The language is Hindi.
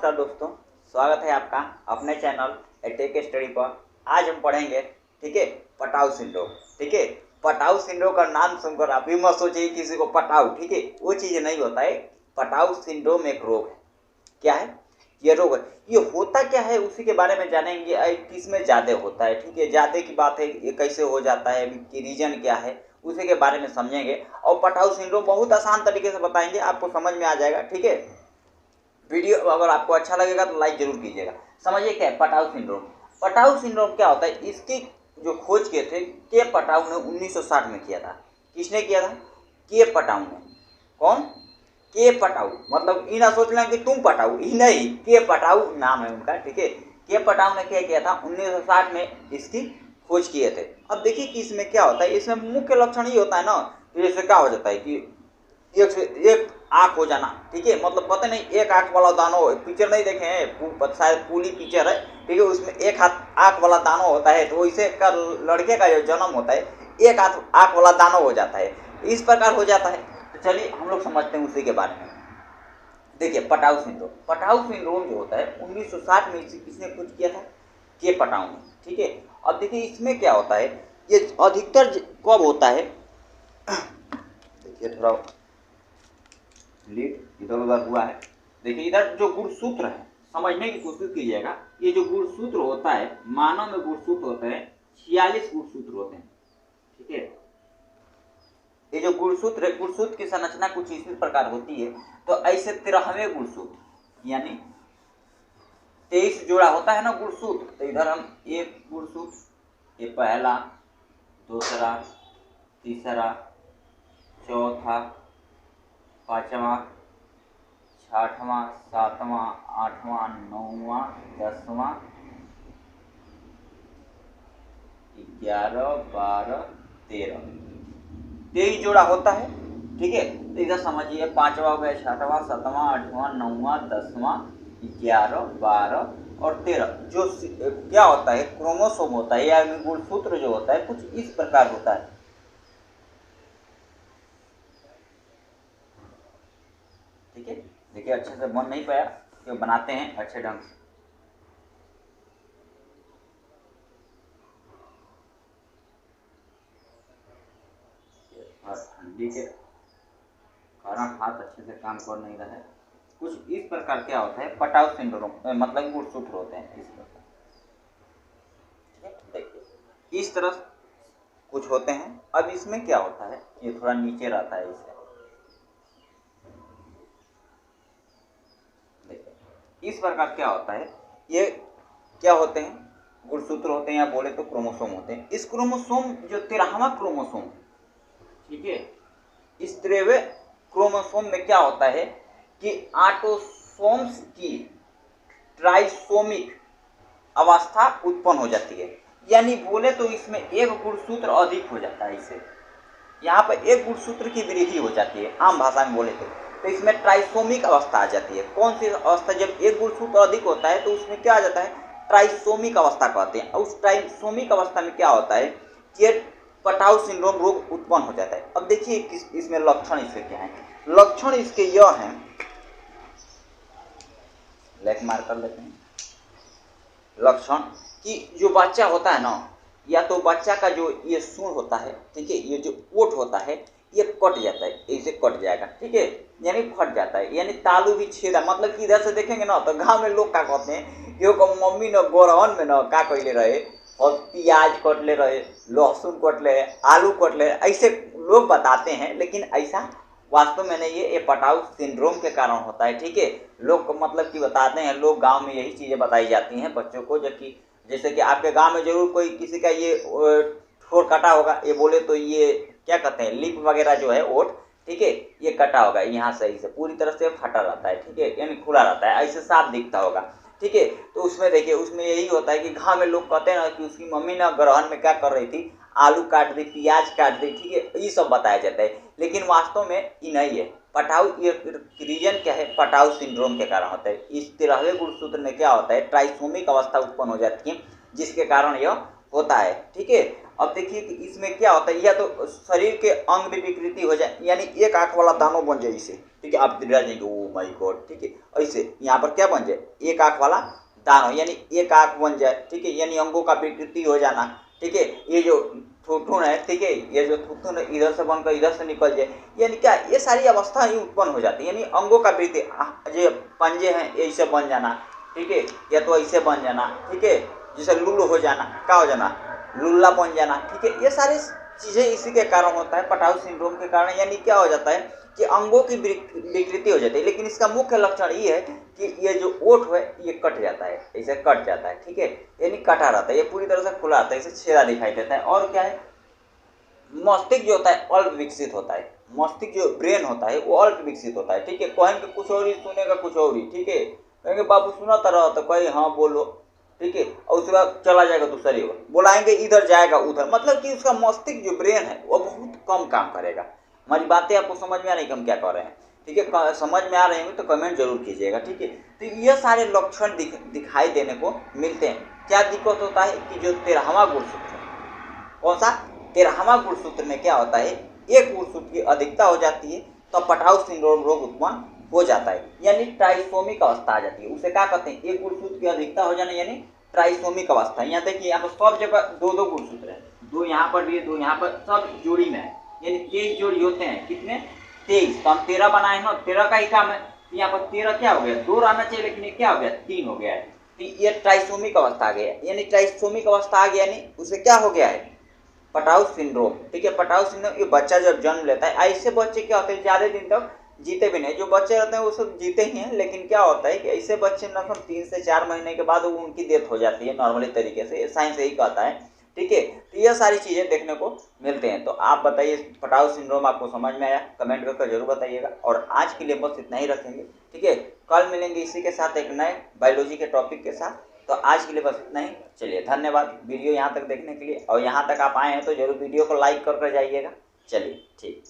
नमस्कार दोस्तों, स्वागत है आपका अपने चैनल टेक स्टडी पर। आज हम पढ़ेंगे, ठीक है, पटाउ सिंड्रोम। ठीक है, पटाउ सिंड्रोम का नाम सुनकर आप भी मत सोचिए किसी को पटाउ, ठीक है, वो चीज़ नहीं होता है। पटाउ सिंड्रोम एक रोग है। क्या है ये रोग? है ये होता क्या है उसी के बारे में जानेंगे। किसमें ज़्यादा होता है, ठीक है, ज़्यादा की बात है, ये कैसे हो जाता है, कि रीजन क्या है, उसी के बारे में समझेंगे। और पटाउ सिंड्रोम बहुत आसान तरीके से बताएंगे, आपको समझ में आ जाएगा। ठीक है, वीडियो अगर आपको अच्छा लगेगा तो लाइक जरूर कीजिएगा। समझिए क्या है पटाउ सिंड्रोम। पटाउ सिंड्रोम क्या होता है, इसकी जो खोज किए थे के पटाउ ने 1960 में किया था। किसने किया था? के पटाउ ने। कौन? के पटाउ। मतलब ये ना सोच लें कि तुम पटाउ, ही नहीं, के पटाउ नाम है उनका। ठीक है, के पटाउ ने क्या किया था, 1960 में इसकी खोज किए थे। अब देखिए कि इसमें क्या होता है, इसमें मुख्य लक्षण ये होता है ना, जैसे क्या हो जाता है कि एक से एक आँख हो जाना। ठीक है, मतलब पता नहीं, एक आँख वाला दानो, पिक्चर नहीं देखे हैं शायद, पूरी पिक्चर है, ठीक है, उसमें एक हाथ आँख वाला दानो होता है, तो इसे का लड़के का जो जन्म होता है एक हाथ आँख वाला दानो हो जाता है, इस प्रकार हो जाता है। तो चलिए हम लोग समझते हैं उसी के बारे में। देखिए पटाउ सिंड्रोम, पटाउ सिंड्रोम जो होता है 1960 में किसने खोज किया था? के पटाउ ने। ठीक है, अब देखिए इसमें क्या होता है, ये अधिकतर कब होता है, देखिए थोड़ा लीड इधर उधर हुआ है। देखिए इधर जो गुणसूत्र है, समझने की कोशिश कीजिएगा। ये जो गुणसूत्र होता है, मानव में गुणसूत्र होते हैं 46 गुणसूत्र होते हैं। ठीक है, ये जो गुणसूत्र है, गुणसूत्र की संरचना कुछ इसी प्रकार होती है। तो ऐसे 13वें गुणसूत्र, यानी 23 जोड़ा होता है ना गुणसूत्र, तो इधर हम एक गुणसूत्र, ये पहला, दूसरा, तीसरा, चौथा, पांचवा, छठवां, सातवां, आठवां, नौवां, 10वां, 11, 12, 13, 23 जोड़ा होता है। ठीक है, तो इधर समझिए, पांचवा हो गया, छठवां, सातवां, आठवां, नौवां, 10वां, 11, 12 और 13। जो क्या होता है, क्रोमोसोम होता है, या गुणसूत्र जो होता है कुछ इस प्रकार होता है। ठीक है, देखिए अच्छे से बन नहीं पाया, तो बनाते हैं अच्छे ढंग से। ठंडी के कारण हाथ अच्छे से काम कर नहीं रहा है। कुछ इस प्रकार क्या होता है, पटाउ सिंड्रोम, मतलब गुणसूत्र होते हैं इस प्रकार। देखिए इस तरह कुछ होते हैं। अब इसमें क्या होता है, ये थोड़ा नीचे रहता है इसे। देखिए इस प्रकार क्या होता है, ये क्या होते हैं, गुणसूत्र होते हैं, या बोले तो क्रोमोसोम होते हैं। इस क्रोमोसोम जो 13वां क्रोमोसोम, ठीक है, इस 13वें क्रोमोसोम में क्या होता है कि ऑटोसोम्स की ट्राइसोमिक अवस्था उत्पन्न हो जाती है। यानी बोले तो इसमें एक गुणसूत्र अधिक हो जाता है। इसे यहाँ पर एक गुणसूत्र की वृद्धि हो जाती है, आम भाषा में बोले तो इसमें ट्राइसोमिक अवस्था आ जाती है। कौन सी अवस्था? जब एक गुणसूत्र अधिक होता है तो उसमें क्या आ जाता है, ट्राइसोमिक अवस्था कहते हैं। उस ट्राइसोमिक अवस्था में क्या होता है कि पटाउ सिंड्रोम रोग उत्पन्न हो जाता है। अब देखिए इसमें लक्षण इसके क्या है। लक्षण इसके यह हैं, लेट मार कर लेते हैं। लक्षण कि जो बच्चा होता है ना, या तो बच्चा का जो ये सूंड होता है, ठीक है, ये जो ओठ होता है, ये कट जाता है, ऐसे कट जाएगा। ठीक है, यानी फट जाता है, यानी तालू भी छेदा। मतलब कि इधर से देखेंगे ना तो गांव में लोग क्या कहते हैं, यो को मम्मी न गोरहन में न का कैले रहे, और प्याज कट ले रहे, लहसुन कट ले, आलू कट ले, ऐसे लोग बताते हैं। लेकिन ऐसा वास्तव में नहीं है, ये पटाउ सिंड्रोम के कारण होता है। ठीक है, लोग मतलब कि बताते हैं, लोग गांव में यही चीज़ें बताई जाती हैं बच्चों को, जबकि जैसे कि आपके गांव में जरूर कोई किसी का ये ठोर कटा होगा, ये बोले तो ये क्या कहते हैं, लिप वगैरह जो है ओठ, ठीक है, ये कटा होगा, यहाँ सही से पूरी तरह से फटा रहता है। ठीक है, यानी खुला रहता है, ऐसे साफ दिखता होगा। ठीक है, तो उसमें देखिए, उसमें यही होता है कि गाँव में लोग कहते हैं ना कि उसकी मम्मी ना ग्रहण में क्या कर रही थी, आलू काट दी, प्याज काट दी। ठीक है, ये सब बताया जाता है, लेकिन वास्तव में ये नहीं है। पटाउ, ये रीजन क्या है, पटाउ सिंड्रोम के कारण होता है। इस 13वें गुणसूत्र में क्या होता है, ट्राइसोमिक अवस्था उत्पन्न हो जाती है, जिसके कारण यह होता है। ठीक है, अब देखिए कि इसमें क्या होता है, या तो शरीर के अंग में विकृति हो जाए, यानी एक आंख वाला दानव बन जाए इसे, ठीक है, आप डर जाएंगे, ओ माय गॉड, ठीक है, ऐसे यहाँ पर क्या बन जाए, एक आंख वाला दानव, यानी एक आंख बन जाए, ठीक है, यानी अंगों का विकृति हो जाना, ठीक है, ये जो थुथुन है, ठीक है, ये जो थुथुन इधर से बनकर इधर से निकल जाए, यानी क्या, ये सारी अवस्था ही उत्पन्न हो जाती है, यानी अंगों का वृद्धि, जो पंजे हैं ऐसे बन जाना, ठीक है, या तो ऐसे बन जाना, ठीक है, जैसे लुल्लू हो जाना, क्या हो जाना, लुल्ला बन जाना, ठीक है, ये सारी चीज़ें इसी के कारण होता है, पटाऊ सिंड्रोम के कारण, यानी क्या हो जाता है कि अंगों की विकृति हो जाती है, लेकिन इसका मुख्य लक्षण ये है कि ये जो ओठ है ये कट जाता है, ऐसे कट जाता है, ठीक है, यानी कटा रहता है, ये पूरी तरह से खुला आता है, इसे छेदा दिखाई देता है, और क्या है, मस्तिष्क जो होता है अल्प विकसित होता है, मस्तिष्क जो ब्रेन होता है वो अल्प विकसित होता है, ठीक है, कहेंगे कुछ और ही, सुनेगा कुछ और ही, ठीक है, कहेंगे बाबू सुनाता रहो तो कहीं हाँ बोलो, ठीक है, और उसके बाद चला जाएगा दूसरी ओर, बुलाएंगे इधर जाएगा उधर, मतलब कि उसका मस्तिष्क जो ब्रेन है वो बहुत कम काम करेगा। हमारी बातें आपको समझ में आ रही कि हम क्या कर रहे हैं, ठीक है, समझ में आ रहे हैं तो कमेंट जरूर कीजिएगा, ठीक है। तो ये सारे लक्षण दिखाई देने को मिलते हैं। क्या दिक्कत होता है कि जो 13वां गुणसूत्र, कौन सा 13वां गुणसूत्र में क्या होता है, एक गुणसूत्र की अधिकता हो जाती है तो पटाऊ सिंड्रोम रोग उत्पन्न हो जाता है, यानी ट्राइसोमिक अवस्था आ जाती है, उसे क्या कहते हैं, एक गुणसूत्र की अधिकता हो जाना यानी ट्राइसोमिक अवस्था। यहाँ देखिए, यहाँ पर सब जगह दो दो गुणसूत्र है, दो यहाँ पर भी, दो यहाँ पर, सब जोड़ी में है, यानी 23 जोड़ी होते हैं, कितने 23, तो हम 13 बनाए ना, 13 का ही काम है, तो यहाँ पर 13 क्या हो गया, 2 रहना चाहिए, लेकिन ये क्या हो गया 3 हो गया है, तो ये ट्राइसोमिक अवस्था आ गया, यानी ट्राइसोमिक अवस्था आ गया, यानी उसे क्या हो गया है, पटाऊ सिंड्रोम, ठीक है। पटाऊ सिंड्रोम, ये बच्चा जब जन्म लेता है, ऐसे बच्चे क्या होते हैं ज्यादा दिन तक जीते भी नहीं, जो बच्चे रहते हैं वो सब जीते ही हैं, लेकिन क्या होता है कि ऐसे बच्चे लगभग 3 से 4 महीने के बाद उनकी डेथ हो जाती है नॉर्मली तरीके से, साइंस यही कहता है, ठीक है। तो यह सारी चीजें देखने को मिलते हैं। तो आप बताइए पटाऊ सिंड्रोम आपको समझ में आया, कमेंट करके जरूर बताइएगा, और आज के लिए बस इतना ही रखेंगे, ठीक है। कल मिलेंगे इसी के साथ एक नए बायोलॉजी के टॉपिक के साथ। तो आज के लिए बस इतना ही, चलिए धन्यवाद वीडियो यहाँ तक देखने के लिए, और यहाँ तक आप आए हैं तो जरूर वीडियो को लाइक कर जाइएगा। चलिए ठीक।